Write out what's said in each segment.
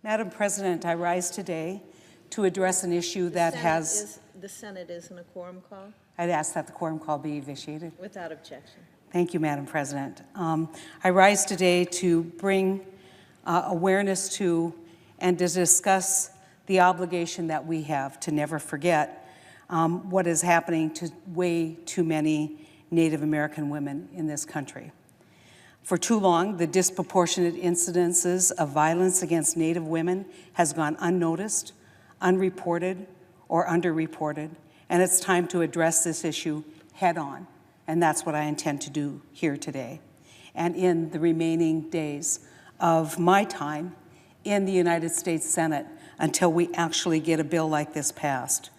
Madam President, I rise today to address an issue that The Senate isn't a quorum call? I'd ask that the quorum call be vitiated. Without objection. Thank you, Madam President. I rise today to bring awareness to and to discuss the obligation that we have to never forget what is happening to way too many Native American women in this country. For too long, the disproportionate incidences of violence against Native women has gone unnoticed, unreported, or underreported, and it's time to address this issue head on, and that's what I intend to do here today and in the remaining days of my time in the United States Senate until we actually get a bill like this passed.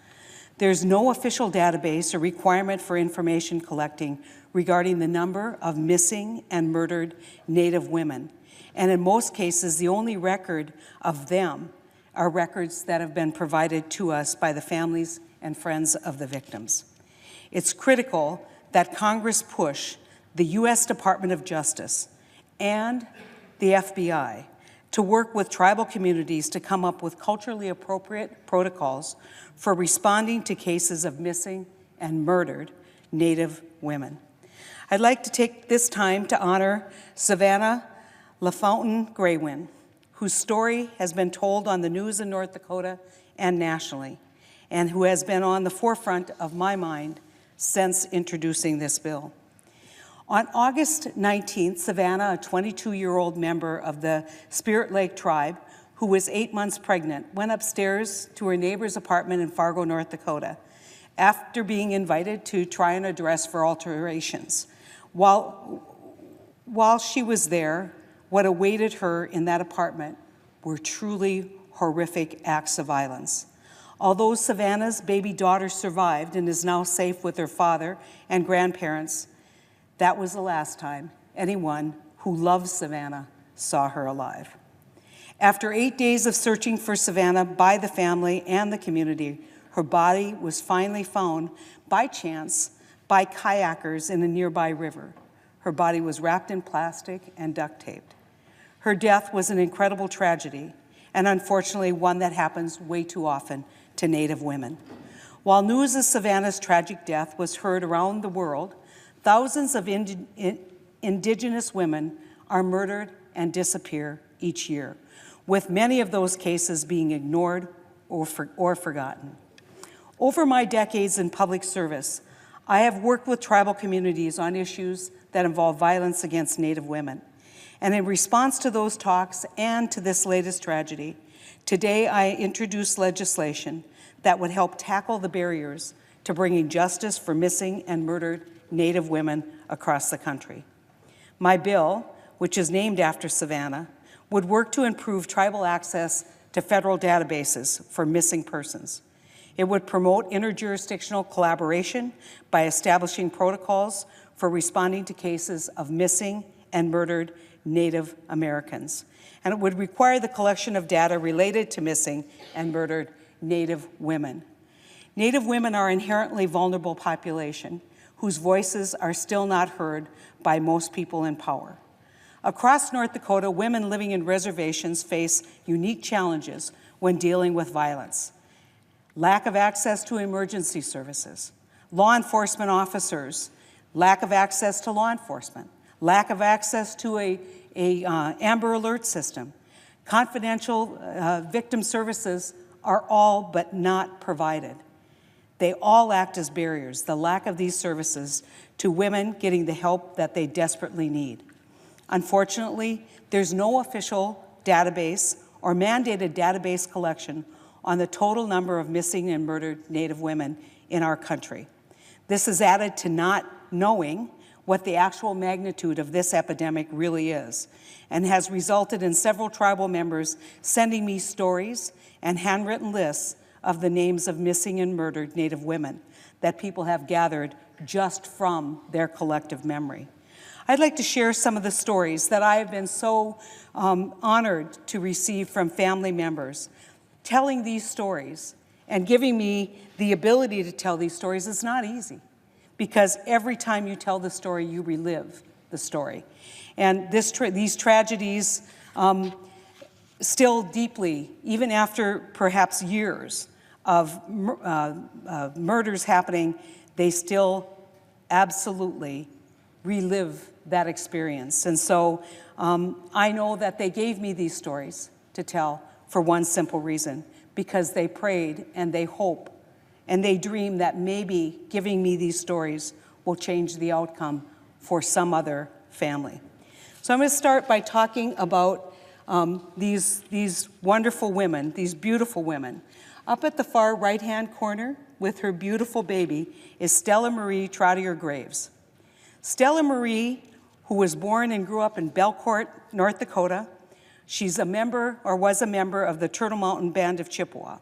There's no official database or requirement for information collecting regarding the number of missing and murdered Native women. And in most cases, the only record of them are records that have been provided to us by the families and friends of the victims. It's critical that Congress push the U.S. Department of Justice and the FBI to work with tribal communities to come up with culturally appropriate protocols for responding to cases of missing and murdered Native women. I'd like to take this time to honor Savanna LaFountain-Graywin, whose story has been told on the news in North Dakota and nationally, and who has been on the forefront of my mind since introducing this bill. On August 19th, Savanna, a 22-year-old member of the Spirit Lake tribe, who was 8 months pregnant, went upstairs to her neighbor's apartment in Fargo, North Dakota, after being invited to try and address for alterations. While she was there, what awaited her in that apartment were truly horrific acts of violence. Although Savanna's baby daughter survived and is now safe with her father and grandparents, that was the last time anyone who loved Savanna saw her alive. After 8 days of searching for Savanna by the family and the community, her body was finally found by chance by kayakers in a nearby river. Her body was wrapped in plastic and duct taped. Her death was an incredible tragedy, and unfortunately one that happens way too often to Native women. While news of Savanna's tragic death was heard around the world, thousands of Indigenous women are murdered and disappear each year, with many of those cases being ignored or forgotten. Over my decades in public service, I have worked with tribal communities on issues that involve violence against Native women. And in response to those talks and to this latest tragedy, today I introduce legislation that would help tackle the barriers to bringing justice for missing and murdered Native women across the country. My bill, which is named after Savanna, would work to improve tribal access to federal databases for missing persons. It would promote interjurisdictional collaboration by establishing protocols for responding to cases of missing and murdered Native Americans. And it would require the collection of data related to missing and murdered Native women. Native women are an inherently vulnerable population whose voices are still not heard by most people in power. Across North Dakota, women living in reservations face unique challenges when dealing with violence. Lack of access to emergency services, law enforcement officers, lack of access to law enforcement, lack of access to a Amber Alert system. Confidential victim services are all but not provided. They all act as barriers, the lack of these services, to women getting the help that they desperately need. Unfortunately, there's no official database or mandated database collection on the total number of missing and murdered Native women in our country. This is added to not knowing what the actual magnitude of this epidemic really is, and has resulted in several tribal members sending me stories and handwritten lists of the names of missing and murdered Native women that people have gathered just from their collective memory. I'd like to share some of the stories that I have been so honored to receive from family members. Telling these stories and giving me the ability to tell these stories is not easy, because every time you tell the story, you relive the story. And these tragedies still deeply, even after perhaps years of murders happening, they still absolutely relive that experience. And so I know that they gave me these stories to tell for one simple reason, because they prayed and they hope and they dream that maybe giving me these stories will change the outcome for some other family. So I'm going to start by talking about these wonderful women, these beautiful women. Up at the far right-hand corner with her beautiful baby is Stella Marie Trottier Graves. Stella Marie, who was born and grew up in Belcourt, North Dakota, she's a member, or was a member, of the Turtle Mountain Band of Chippewa.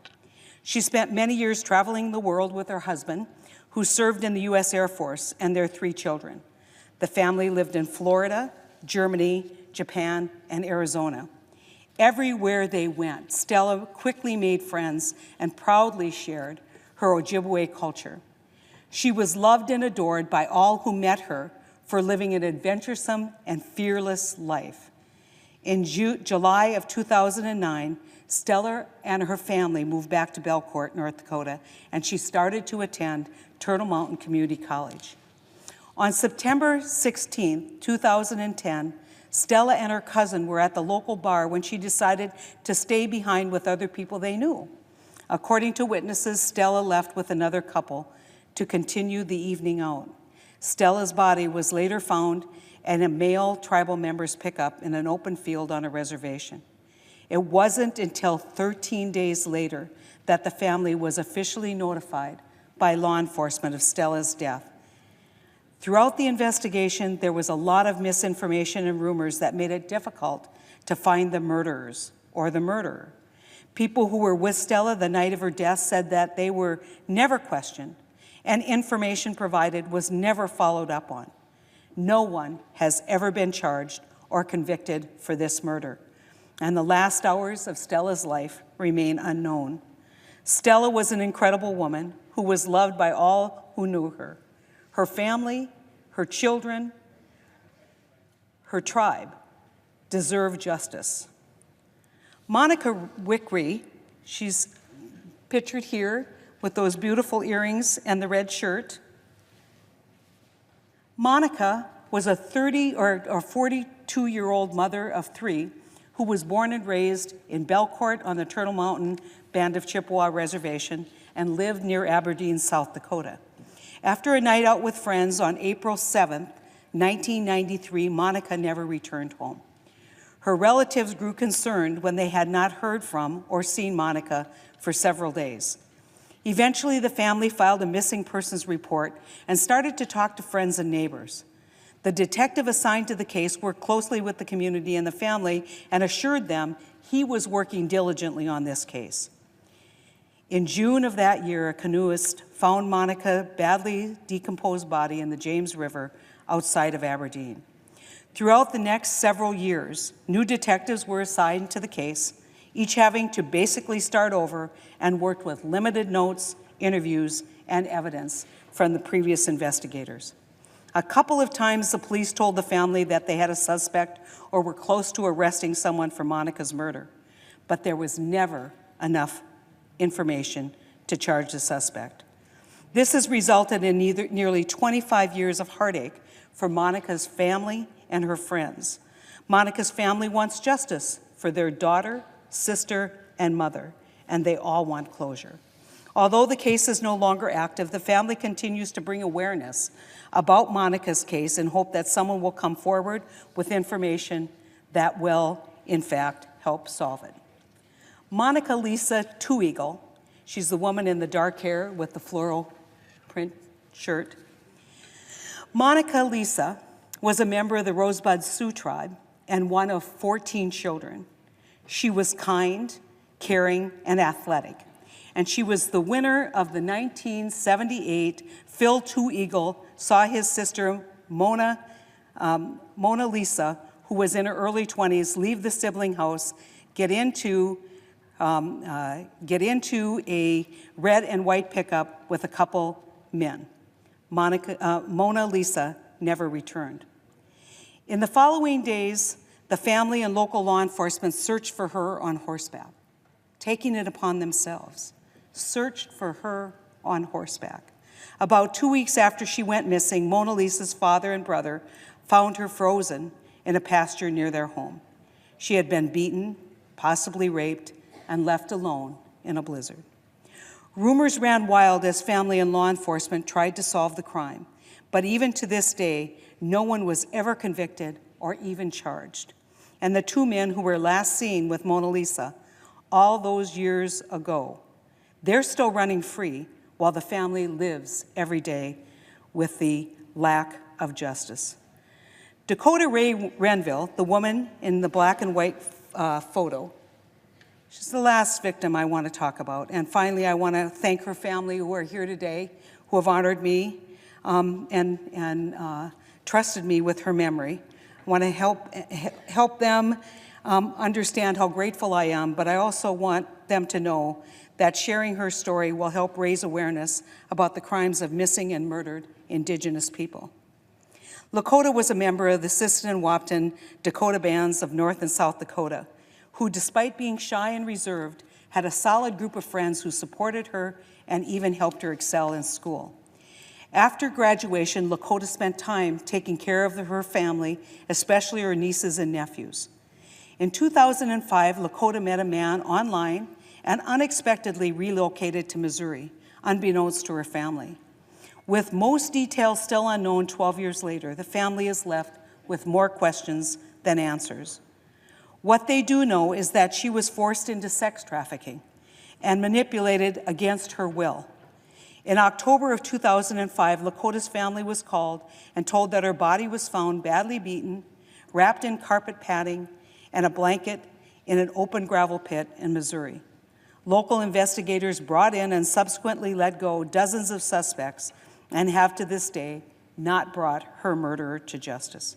She spent many years traveling the world with her husband, who served in the U.S. Air Force, and their 3 children. The family lived in Florida, Germany, Japan, and Arizona. Everywhere they went, Stella quickly made friends and proudly shared her Ojibwe culture. She was loved and adored by all who met her for living an adventuresome and fearless life. In July of 2009, Stella and her family moved back to Belcourt, North Dakota, and she started to attend Turtle Mountain Community College. On September 16, 2010, Stella and her cousin were at the local bar when she decided to stay behind with other people they knew. According to witnesses, Stella left with another couple to continue the evening out. Stella's body was later found in a male tribal member's pickup in an open field on a reservation. It wasn't until 13 days later that the family was officially notified by law enforcement of Stella's death. Throughout the investigation, there was a lot of misinformation and rumors that made it difficult to find the murderers or the murderer. People who were with Stella the night of her death said that they were never questioned, and information provided was never followed up on. No one has ever been charged or convicted for this murder, and the last hours of Stella's life remain unknown. Stella was an incredible woman who was loved by all who knew her. Her family, her children, her tribe deserve justice. Monika Wickery, she's pictured here with those beautiful earrings and the red shirt. Monika was a 42-year-old mother of 3 who was born and raised in Belcourt on the Turtle Mountain Band of Chippewa Reservation and lived near Aberdeen, South Dakota. After a night out with friends on April 7, 1993, Monika never returned home. Her relatives grew concerned when they had not heard from or seen Monika for several days. Eventually, the family filed a missing persons report and started to talk to friends and neighbors. The detective assigned to the case worked closely with the community and the family and assured them he was working diligently on this case. In June of that year, a canoeist found Monika's badly decomposed body in the James River outside of Aberdeen. Throughout the next several years, new detectives were assigned to the case, each having to basically start over, and worked with limited notes, interviews, and evidence from the previous investigators. A couple of times, the police told the family that they had a suspect or were close to arresting someone for Monika's murder, but there was never enough information to charge the suspect. This has resulted in nearly 25 years of heartache for Monika's family and her friends. Monika's family wants justice for their daughter, sister, and mother, and they all want closure. Although the case is no longer active, the family continues to bring awareness about Monika's case and hope that someone will come forward with information that will, in fact, help solve it. Monika Lisa Two Eagle, she's the woman in the dark hair with the floral print shirt. Monika Lisa was a member of the Rosebud Sioux tribe and one of 14 children. She was kind, caring, and athletic. And she was the winner of the 1978 Phil Two Eagle, saw his sister Mona Lisa, who was in her early 20s, leave the sibling house, get into a red and white pickup with a couple men. Mona Lisa never returned. In the following days, The family and local law enforcement searched for her on horseback, taking it upon themselves, searched for her on horseback. About 2 weeks after she went missing, Mona Lisa's father and brother found her frozen in a pasture near their home. She had been beaten, possibly raped, and left alone in a blizzard. Rumors ran wild as family and law enforcement tried to solve the crime, but even to this day, no one was ever convicted or even charged. And the two men who were last seen with Mona Lisa all those years ago, they're still running free while the family lives every day with the lack of justice. Dakota Ray Renville, the woman in the black and white photo, she's the last victim I want to talk about. And finally, I want to thank her family who are here today, who have honored me and trusted me with her memory. I want to help them understand how grateful I am, but I also want them to know that sharing her story will help raise awareness about the crimes of missing and murdered Indigenous people. Lakota was a member of the Sisseton and Wahpeton Dakota bands of North and South Dakota, who, despite being shy and reserved, had a solid group of friends who supported her and even helped her excel in school. After graduation, Lakota spent time taking care of her family, especially her nieces and nephews. In 2005, Lakota met a man online and unexpectedly relocated to Missouri, unbeknownst to her family. With most details still unknown 12 years later, the family is left with more questions than answers. What they do know is that she was forced into sex trafficking and manipulated against her will. In October of 2005, Lakota's family was called and told that her body was found badly beaten, wrapped in carpet padding and a blanket in an open gravel pit in Missouri. Local investigators brought in and subsequently let go dozens of suspects and have to this day not brought her murderer to justice.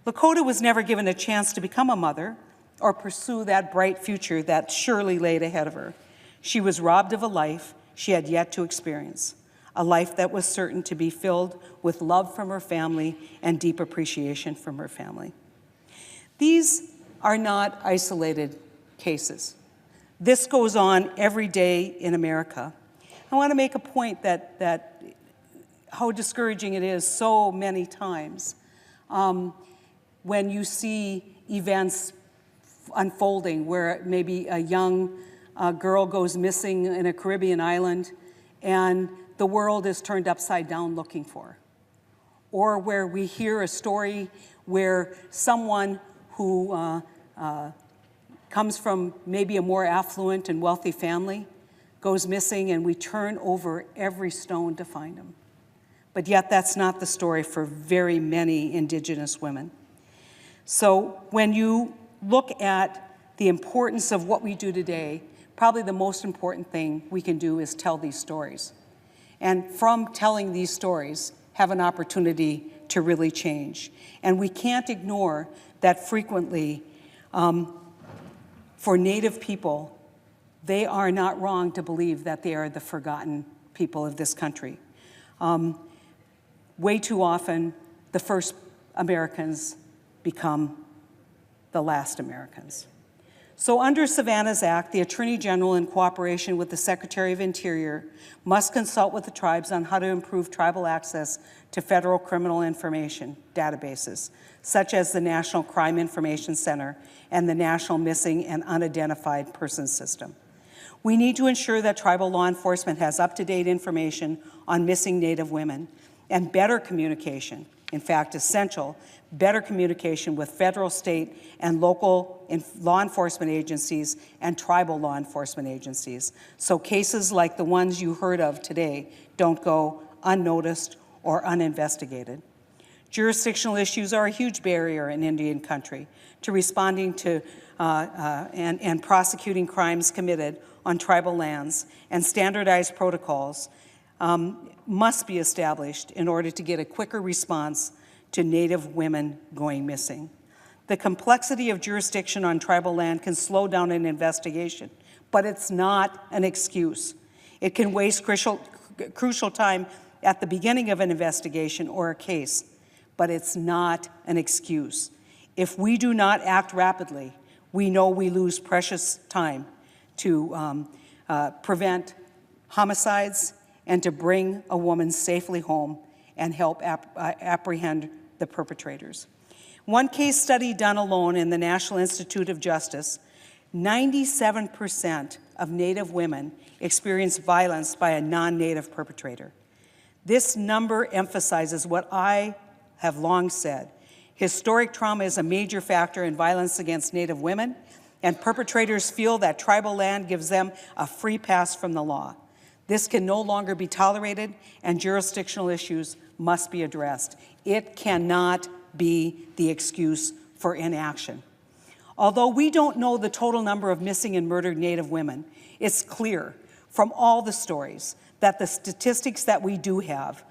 Lakota was never given a chance to become a mother or pursue that bright future that surely laid ahead of her. She was robbed of a life she had yet to experience, a life that was certain to be filled with love from her family and deep appreciation from her family. These are not isolated cases. This goes on every day in America. I want to make a point that how discouraging it is so many times when you see events unfolding where maybe a young girl goes missing in a Caribbean island and the world is turned upside down looking for her. Or where we hear a story where someone who comes from maybe a more affluent and wealthy family goes missing and we turn over every stone to find him. But yet that's not the story for very many Indigenous women. So when you look at the importance of what we do today, probably the most important thing we can do is tell these stories. And from telling these stories, have an opportunity to really change. And we can't ignore that frequently for Native people, they are not wrong to believe that they are the forgotten people of this country. Way too often, the first Americans become the last Americans. So under Savanna's Act, the Attorney General, in cooperation with the Secretary of Interior, must consult with the tribes on how to improve tribal access to federal criminal information databases, such as the National Crime Information Center and the National Missing and Unidentified Persons System. We need to ensure that tribal law enforcement has up-to-date information on missing Native women and better communication, in fact, essential, better communication with federal, state, and local law enforcement agencies and tribal law enforcement agencies, so cases like the ones you heard of today don't go unnoticed or uninvestigated. Jurisdictional issues are a huge barrier in Indian country to responding to and prosecuting crimes committed on tribal lands, and standardized protocols must be established in order to get a quicker response to Native women going missing. The complexity of jurisdiction on tribal land can slow down an investigation, but it's not an excuse. It can waste crucial time at the beginning of an investigation or a case, but it's not an excuse. If we do not act rapidly, we know we lose precious time to prevent homicides and to bring a woman safely home and help apprehend the perpetrators. One case study done alone in the National Institute of Justice, 97% of Native women experience violence by a non-Native perpetrator. This number emphasizes what I have long said. Historic trauma is a major factor in violence against Native women, and perpetrators feel that tribal land gives them a free pass from the law. This can no longer be tolerated, and jurisdictional issues must be addressed. It cannot be the excuse for inaction. Although we don't know the total number of missing and murdered Native women, it's clear from all the stories that the statistics that we do have,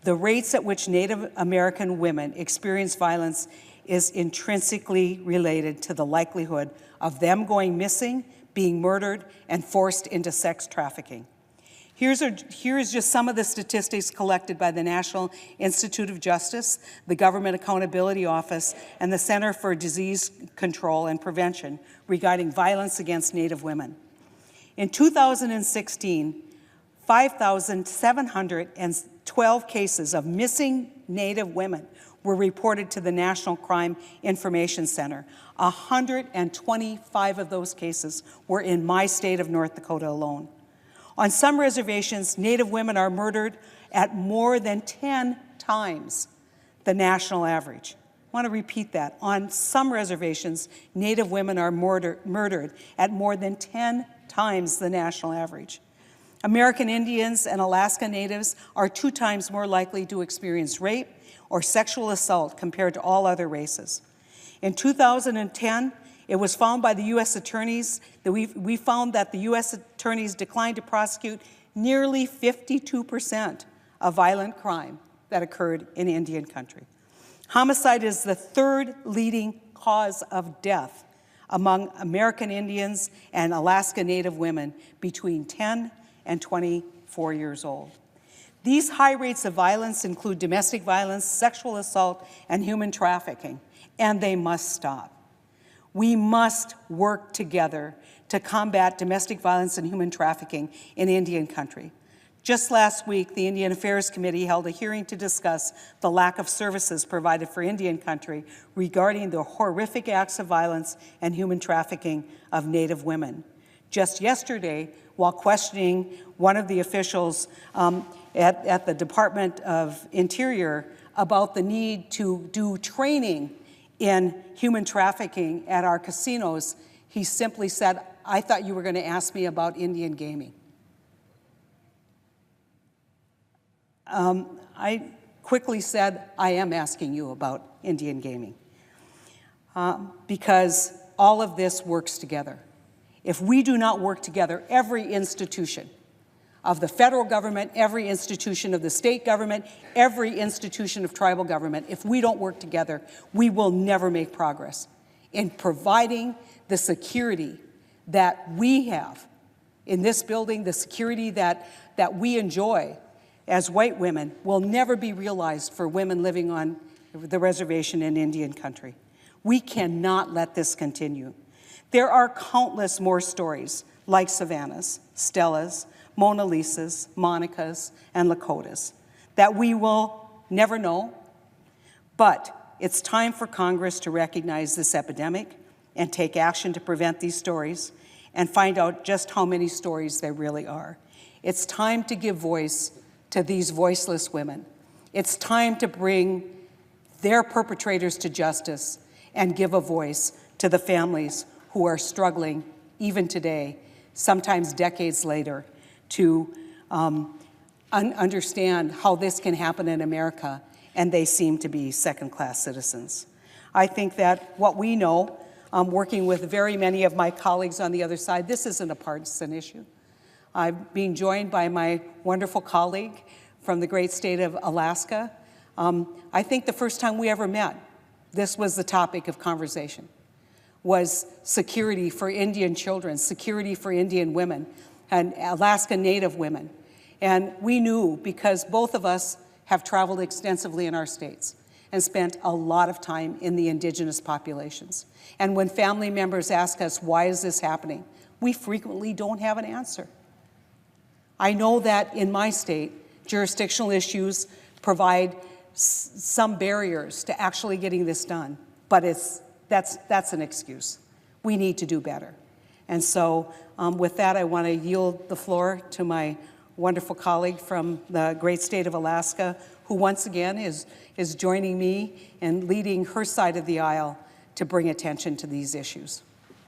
the rates at which Native American women experience violence is intrinsically related to the likelihood of them going missing, being murdered, and forced into sex trafficking. Here is just some of the statistics collected by the National Institute of Justice, the Government Accountability Office, and the Center for Disease Control and Prevention regarding violence against Native women. In 2016, 5,712 cases of missing Native women were reported to the National Crime Information Center. 125 of those cases were in my state of North Dakota alone. On some reservations, Native women are murdered at more than 10 times the national average. I want to repeat that. On some reservations, Native women are murdered at more than 10 times the national average. American Indians and Alaska Natives are 2 times more likely to experience rape or sexual assault compared to all other races. In 2010, it was found by the U.S. attorneys that we found that the U.S. attorneys declined to prosecute nearly 52% of violent crime that occurred in Indian country. Homicide is the 3rd leading cause of death among American Indians and Alaska Native women between 10 and 24 years old. These high rates of violence include domestic violence, sexual assault, and human trafficking, and they must stop. We must work together to combat domestic violence and human trafficking in Indian country. Just last week, the Indian Affairs Committee held a hearing to discuss the lack of services provided for Indian country regarding the horrific acts of violence and human trafficking of Native women. Just yesterday, while questioning one of the officials at the Department of Interior about the need to do training in human trafficking at our casinos, he simply said, "I thought you were going to ask me about Indian gaming." I quickly said, "I am asking you about Indian gaming," because all of this works together. If we do not work together, every institution of the federal government, every institution of the state government, every institution of tribal government, if we don't work together, we will never make progress in providing the security that we have in this building, the security that we enjoy as white women will never be realized for women living on the reservation in Indian country. We cannot let this continue. There are countless more stories like Savanna's, Stella's, Mona Lisa's, Monica's, and Lakota's that we will never know, but it's time for Congress to recognize this epidemic and take action to prevent these stories and find out just how many stories there really are. It's time to give voice to these voiceless women. It's time to bring their perpetrators to justice and give a voice to the families who are struggling even today, sometimes decades later, to understand how this can happen in America, and they seem to be second-class citizens. I think that what we know, working with very many of my colleagues on the other side, this isn't a partisan issue. I'm being joined by my wonderful colleague from the great state of Alaska. I think the first time we ever met, this was the topic of conversation, was security for Indian children, security for Indian women, and Alaska Native women. And we knew, because both of us have traveled extensively in our states, and spent a lot of time in the Indigenous populations. And when family members ask us, why is this happening? We frequently don't have an answer. I know that in my state, jurisdictional issues provide some barriers to actually getting this done, but that's an excuse. We need to do better. And so with that, I want to yield the floor to my wonderful colleague from the great state of Alaska, who once again is joining me and leading her side of the aisle to bring attention to these issues.